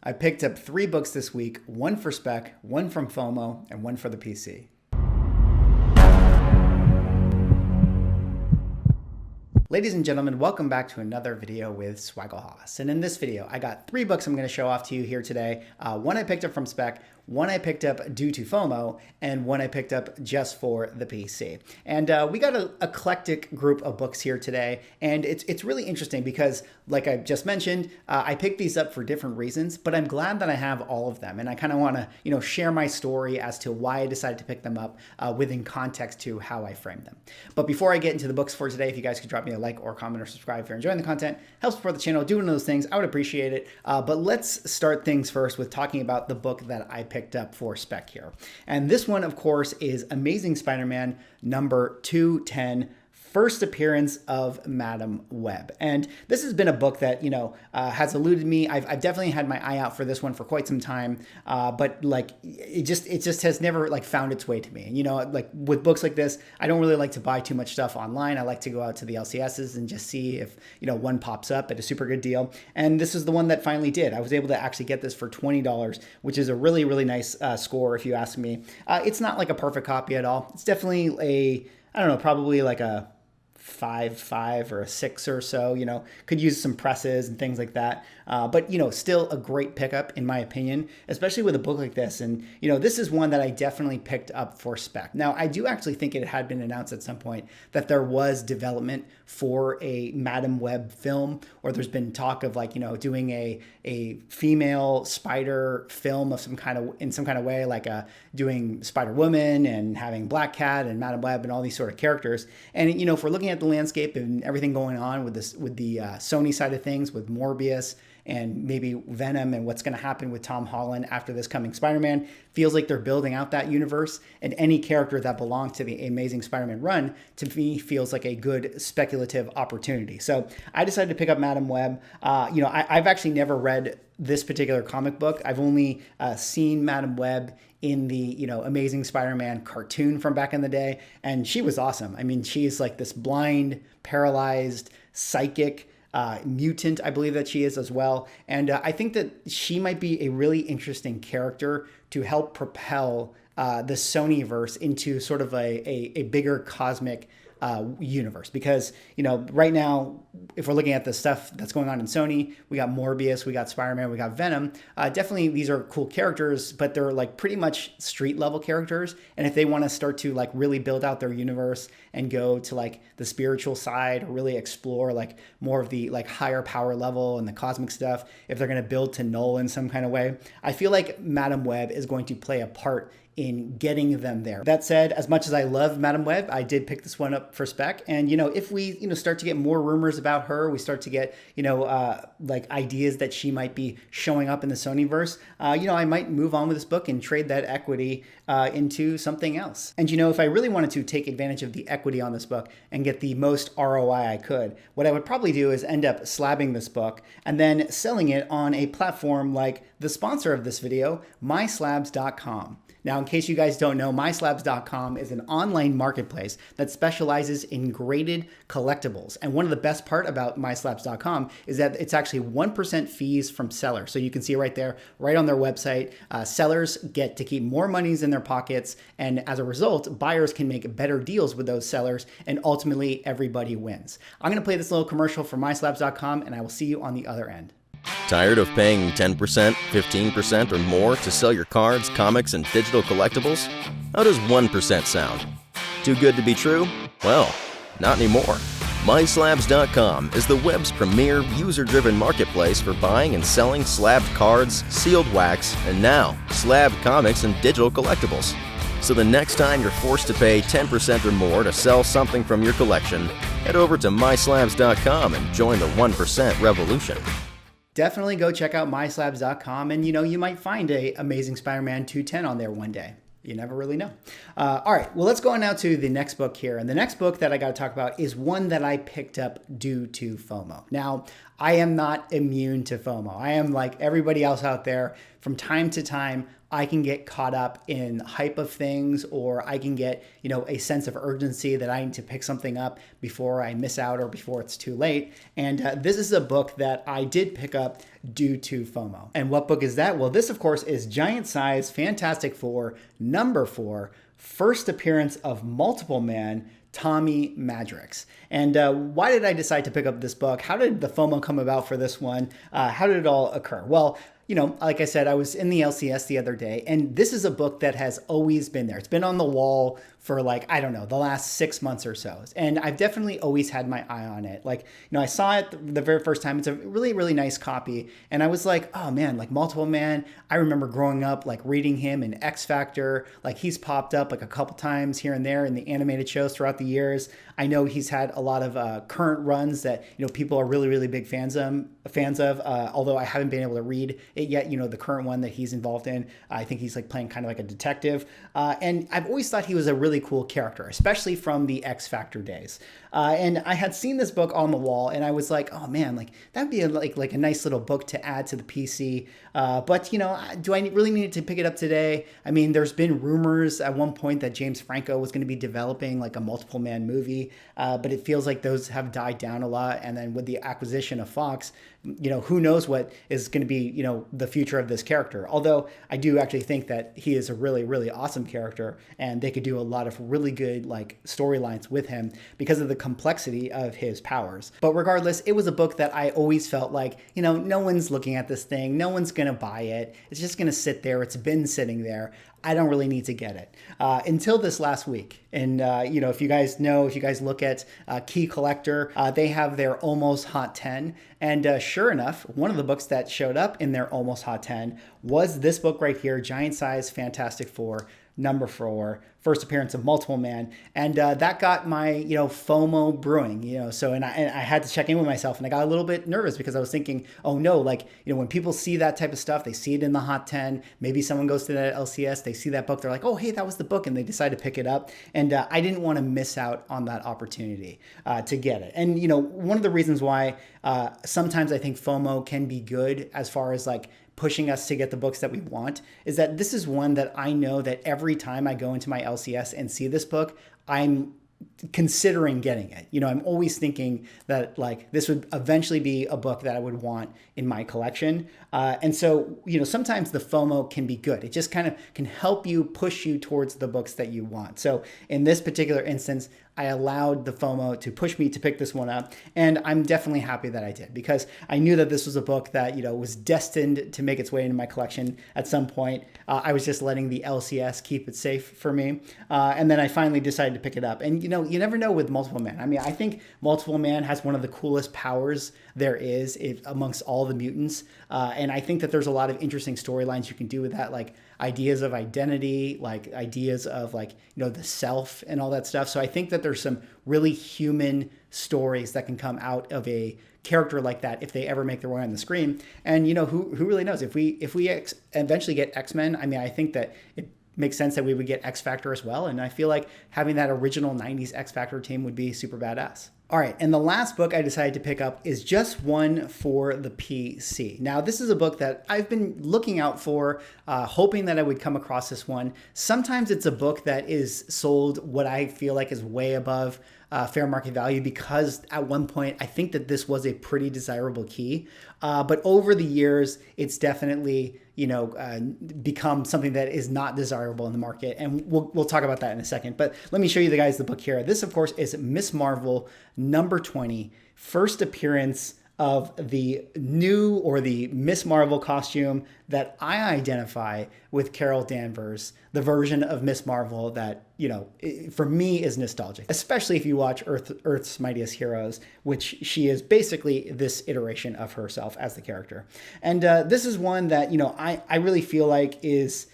I picked up 3 books this week, one for Spec, one from Fomo, and one for the PC. Ladies and gentlemen, welcome back to another video with Swaggle. And in this video, I got 3 books I'm going to show off to you here today. One I picked up from Spec, one I picked up due to FOMO, and one I picked up just for the PC. And we got an eclectic group of books here today, and it's really interesting because, like I just mentioned, I picked these up for different reasons, but I'm glad that I have all of them, and I kind of want to, share my story as to why I decided to pick them up within context to how I framed them. But before I get into the books for today, if you guys could drop me a like or comment or subscribe if you're enjoying the content, helps support the channel, do one of those things, I would appreciate it. But let's start things first with talking about the book that I picked up for Spec here. And this one, of course, is Amazing Spider-Man number 210, first appearance of Madam Web. And this has been a book that, has eluded me. I've definitely had my eye out for this one for quite some time, but it just has never found its way to me. And with books like this, I don't really like to buy too much stuff online. I like to go out to the LCSs and just see if, one pops up at a super good deal. And this is the one that finally did. I was able to actually get this for $20, which is a really, really nice score if you ask me. It's not like a perfect copy at all. It's definitely probably like a 5 or a 6 or so, could use some presses and things like that. But, still a great pickup in my opinion, especially with a book like this. And, this is one that I definitely picked up for Spec. Now, I do actually think it had been announced at some point that there was development for a Madam Web film, or there's been talk of doing a female spider film of some kind of way, doing Spider-Woman and having Black Cat and Madam Web and all these sort of characters. And, if we're looking at the landscape and everything going on with the Sony side of things, with Morbius and maybe Venom and what's going to happen with Tom Holland after this coming Spider-Man, feels like they're building out that universe, and any character that belongs to the Amazing Spider-Man run, to me, feels like a good speculative opportunity. So I decided to pick up Madam Web. I've actually never read this particular comic book. I've only seen Madam Web in the, Amazing Spider-Man cartoon from back in the day, and she was awesome. I mean, she's like this blind, paralyzed, psychic mutant, I believe that she is as well. And I think that she might be a really interesting character to help propel the Sonyverse into sort of a bigger cosmic universe, because right now, if we're looking at the stuff that's going on in Sony, we got Morbius, we got Spider-Man, we got Venom. Definitely these are cool characters, but they're pretty much street level characters. And if they want to start to really build out their universe and go to the spiritual side, or really explore more of the higher power level and the cosmic stuff, if they're going to build to Null in some kind of way, I feel like Madam Web is going to play a part in getting them there. That said, as much as I love Madam Web, I did pick this one up for Spec. And, if we, start to get more rumors about her, we start to get, ideas that she might be showing up in the Sonyverse, I might move on with this book and trade that equity into something else. And, if I really wanted to take advantage of the equity on this book and get the most ROI I could, what I would probably do is end up slabbing this book and then selling it on a platform like the sponsor of this video, myslabs.com. Now, in case you guys don't know, myslabs.com is an online marketplace that specializes in graded collectibles. And one of the best part about myslabs.com is that it's actually 1% fees from sellers. So you can see right there, right on their website, sellers get to keep more monies in their pockets. And as a result, buyers can make better deals with those sellers, and ultimately everybody wins. I'm going to play this little commercial for myslabs.com, and I will see you on the other end. Tired of paying 10%, 15% or more to sell your cards, comics, and digital collectibles? How does 1% sound? Too good to be true? Well, not anymore. MySlabs.com is the web's premier user-driven marketplace for buying and selling slabbed cards, sealed wax, and now, slabbed comics and digital collectibles. So the next time you're forced to pay 10% or more to sell something from your collection, head over to MySlabs.com and join the 1% revolution. Definitely go check out myslabs.com, and you might find a Amazing Spider-Man 210 on there one day. You never really know. All right, well, let's go on now to the next book here. And the next book that I got to talk about is one that I picked up due to FOMO. Now, I am not immune to FOMO. I am like everybody else out there. From time to time, I can get caught up in hype of things, or I can get, a sense of urgency that I need to pick something up before I miss out or before it's too late. And this is a book that I did pick up due to FOMO. And what book is that? Well, this, of course, is Giant Size Fantastic Four, number 4, first appearance of Multiple Man, Tommy Madrix. And why did I decide to pick up this book? How did the FOMO come about for this one? How did it all occur? Well, like I said, I was in the LCS the other day, and this is a book that has always been there. It's been on the wall for the last 6 months or so. And I've definitely always had my eye on it. I saw it the very first time. It's a really, really nice copy. And I was like, oh man, Multiple Man. I remember growing up, reading him in X Factor. He's popped up a couple times here and there in the animated shows throughout the years. I know he's had a lot of current runs that, people are really, really big fans of, although I haven't been able to read it yet. The current one that he's involved in, I think he's playing kind of like a detective. And I've always thought he was a really cool character, especially from the X Factor days. And I had seen this book on the wall, and I was like, oh man, that'd be a nice little book to add to the PC. But do I really need to pick it up today? I mean, there's been rumors at one point that James Franco was going to be developing a Multiple Man movie, but it feels like those have died down a lot. And then with the acquisition of Fox, who knows what is going to be, the future of this character. Although I do actually think that he is a really, really awesome character, and they could do a lot of really good storylines with him because of the complexity of his powers. But regardless, it was a book that I always felt no one's looking at this thing. No one's going to buy it. It's just going to sit there. It's been sitting there. I don't really need to get it until this last week. And, if you guys look at Key Collector, they have their almost hot 10. And sure enough, one of the books that showed up in their almost hot 10 was this book right here, Giant Size Fantastic Four, number 4, first appearance of Multiple Man. And that got my, FOMO brewing, so, and I had to check in with myself, and I got a little bit nervous because I was thinking, oh no, when people see that type of stuff, they see it in the hot 10, maybe someone goes to that LCS, they see that book, they're like, oh, hey, that was the book. And they decide to pick it up. And I didn't want to miss out on that opportunity to get it. And, one of the reasons why sometimes I think FOMO can be good as far as pushing us to get the books that we want is that this is one that I know that every time I go into my LCS and see this book, I'm considering getting it. I'm always thinking that this would eventually be a book that I would want in my collection. And so, sometimes the FOMO can be good. It just kind of can help you push you towards the books that you want. So in this particular instance, I allowed the FOMO to push me to pick this one up. And I'm definitely happy that I did, because I knew that this was a book that, was destined to make its way into my collection at some point. I was just letting the LCS keep it safe for me. And then I finally decided to pick it up. And, you never know with Multiple Man. I mean, I think Multiple Man has one of the coolest powers there is amongst all the mutants. And I think that there's a lot of interesting storylines you can do with that, ideas of identity, ideas of the self and all that stuff. So I think that there's some really human stories that can come out of a character like that if they ever make their way on the screen. And who really knows, if we eventually get X-Men, I mean, I think that it makes sense that we would get X Factor as well. And I feel like having that original 90s X Factor team would be super badass. All right, and the last book I decided to pick up is just one for the PC. Now, this is a book that I've been looking out for, hoping that I would come across this one. Sometimes it's a book that is sold what I feel like is way above fair market value, because at one point I think that this was a pretty desirable key. But over the years, it's definitely become something that is not desirable in the market. And we'll talk about that in a second. But let me show you the book here. This, of course, is Miss Marvel number 20, first appearance of the new, or the Miss Marvel costume that I identify with Carol Danvers, the version of Miss Marvel that, for me is nostalgic, especially if you watch Earth's Mightiest Heroes, which she is basically this iteration of herself as the character. And this is one that, I really feel like is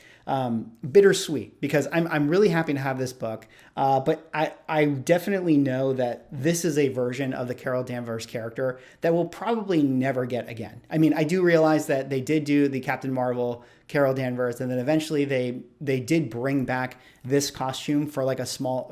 bittersweet, because I'm really happy to have this book. But I definitely know that this is a version of the Carol Danvers character that we'll probably never get again. I mean, I do realize that they did do the Captain Marvel Carol Danvers, and then eventually they did bring back this costume for like a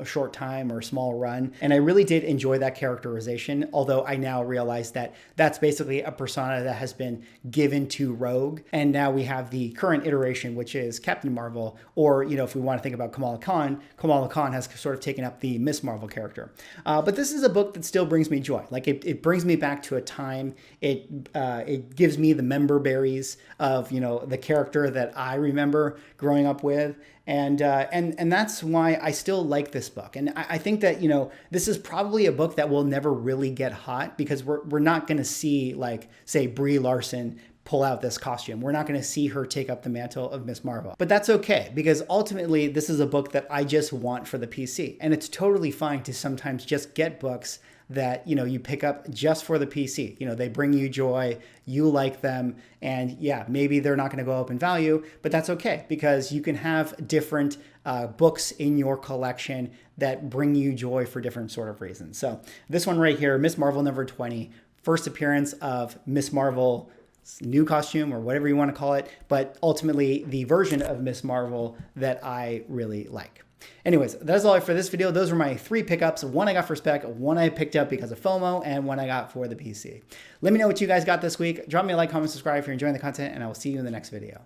short time or small run. And I really did enjoy that characterization, although I now realize that that's basically a persona that has been given to Rogue. And now we have the current iteration, which is Captain Marvel, or, you know, if we want to think about Kamala Khan has sort of taken up the Miss Marvel character. But this is a book that still brings me joy. Like it brings me back to a time. It gives me the member berries of, you know, the character that I remember growing up with. And that's why I still like this book. And I think that, you know, this is probably a book that will never really get hot because we're not going to see, like, say, Brie Larson pull out this costume. We're not going to see her take up the mantle of Miss Marvel. But that's okay, because ultimately this is a book that I just want for the PC. And it's totally fine to sometimes just get books that, you know, you pick up just for the PC. You know, they bring you joy, you like them, and yeah, maybe they're not going to go up in value, but that's okay, because you can have different books in your collection that bring you joy for different sort of reasons. So this one right here, Miss Marvel number 20, first appearance of Miss Marvel, new costume or whatever you want to call it, but ultimately the version of Miss Marvel that I really like. Anyways, that's all for this video. Those were my 3 pickups. One I got for Spec, one I picked up because of FOMO, and one I got for the PC. Let me know what you guys got this week. Drop me a like, comment, subscribe if you're enjoying the content, and I will see you in the next video.